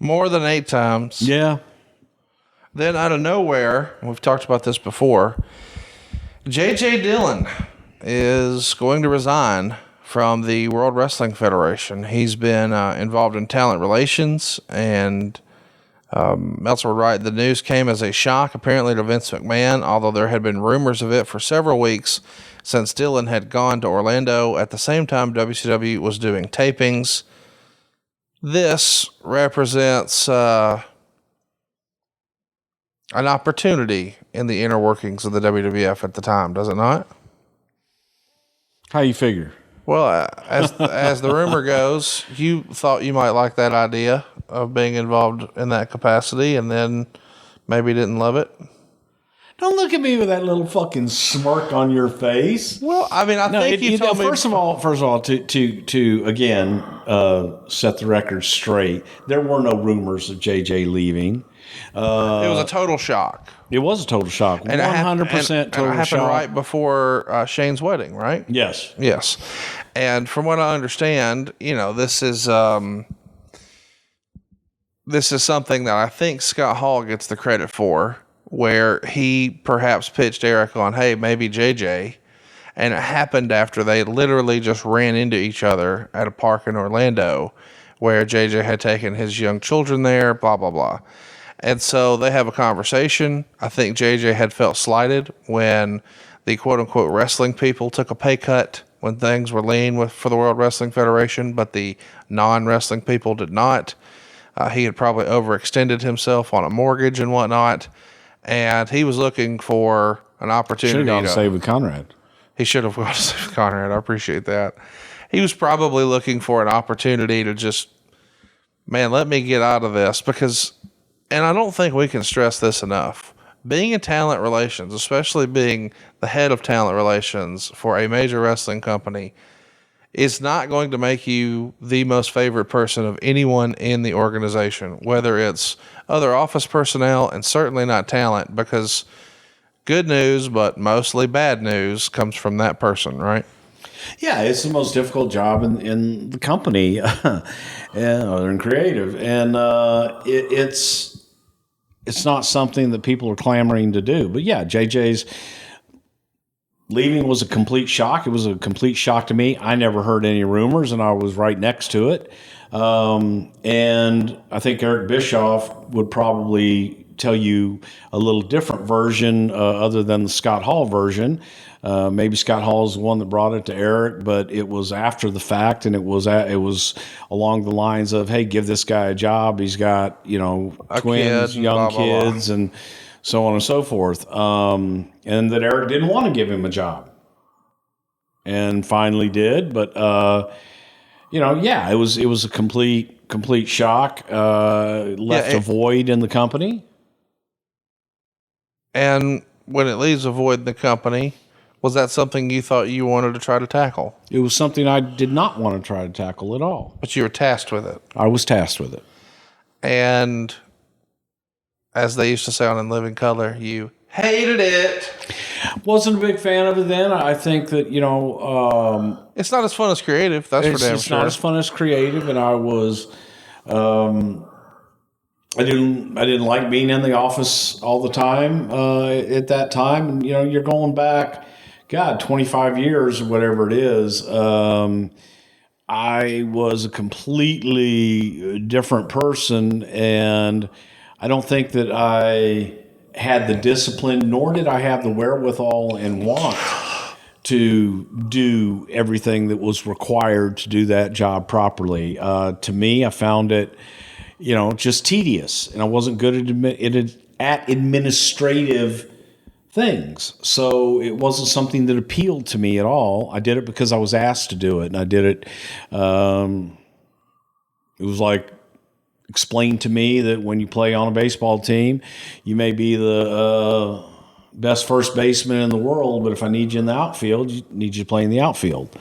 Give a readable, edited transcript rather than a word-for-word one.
More than 8 times. Yeah. Then out of nowhere, we've talked about this before, JJ Dillon is going to resign from the World Wrestling Federation. He's been involved in talent relations, and Meltzer would write, the news came as a shock apparently to Vince McMahon, although there had been rumors of it for several weeks since Dillon had gone to Orlando at the same time WCW was doing tapings. This represents an opportunity in the inner workings of the WWF at the time, does it not? How you figure? Well, as the rumor goes, you thought you might like that idea of being involved in that capacity, and then maybe didn't love it. Don't look at me with that little fucking smirk on your face. Well, I mean, I think you told me. First of all, to again set the record straight, there were no rumors of JJ leaving. It was a total shock. It was a total shock. 100% total shock. It happened right before Shane's wedding, right? Yes. Yes. And from what I understand, this is something that I think Scott Hall gets the credit for, where he perhaps pitched Eric on, hey, maybe JJ. And it happened after they literally just ran into each other at a park in Orlando where JJ had taken his young children there, blah, blah, blah. And so they have a conversation. I think JJ had felt slighted when the quote-unquote wrestling people took a pay cut when things were lean for the World Wrestling Federation, but the non-wrestling people did not. He had probably overextended himself on a mortgage and whatnot, and he was looking for an opportunity. Should have gone to save with Conrad. He should have gone to save with Conrad. I appreciate that. He was probably looking for an opportunity to just, man, let me get out of this because... And I don't think we can stress this enough. Being in talent relations, especially being the head of talent relations for a major wrestling company, is not going to make you the most favorite person of anyone in the organization, whether it's other office personnel and certainly not talent, because good news, but mostly bad news, comes from that person, right? Yeah, it's the most difficult job in the company, and in creative, and it's not something that people are clamoring to do. But yeah, JJ's leaving was a complete shock. It was a complete shock to me. I never heard any rumors, and I was right next to it. And I think Eric Bischoff would probably tell you a little different version other than the Scott Hall version. Maybe Scott Hall is the one that brought it to Eric, but it was after the fact, and it was along the lines of, hey, give this guy a job. He's got, twins, young kids, and so on and so forth. And that Eric didn't want to give him a job, and finally did. But it was a complete shock. Left a void in the company. And when it leaves a void in the company, was that something you thought you wanted to try to tackle? It was something I did not want to try to tackle at all. But you were tasked with it. I was tasked with it. And as they used to say on In Living Color, you hated it. Wasn't a big fan of it then. I think that, it's not as fun as creative. That's for damn sure. It's not as fun as creative, and I was... I didn't like being in the office all the time at that time. And, you're going back, 25 years or whatever it is. I was a completely different person, and I don't think that I had the discipline, nor did I have the wherewithal and want to do everything that was required to do that job properly. To me, I found it, just tedious, and I wasn't good at administrative things. So it wasn't something that appealed to me at all. I did it because I was asked to do it, and I did it. It was like explained to me that when you play on a baseball team, you may be the best first baseman in the world, but if I need you in the outfield, I need you to play in the outfield.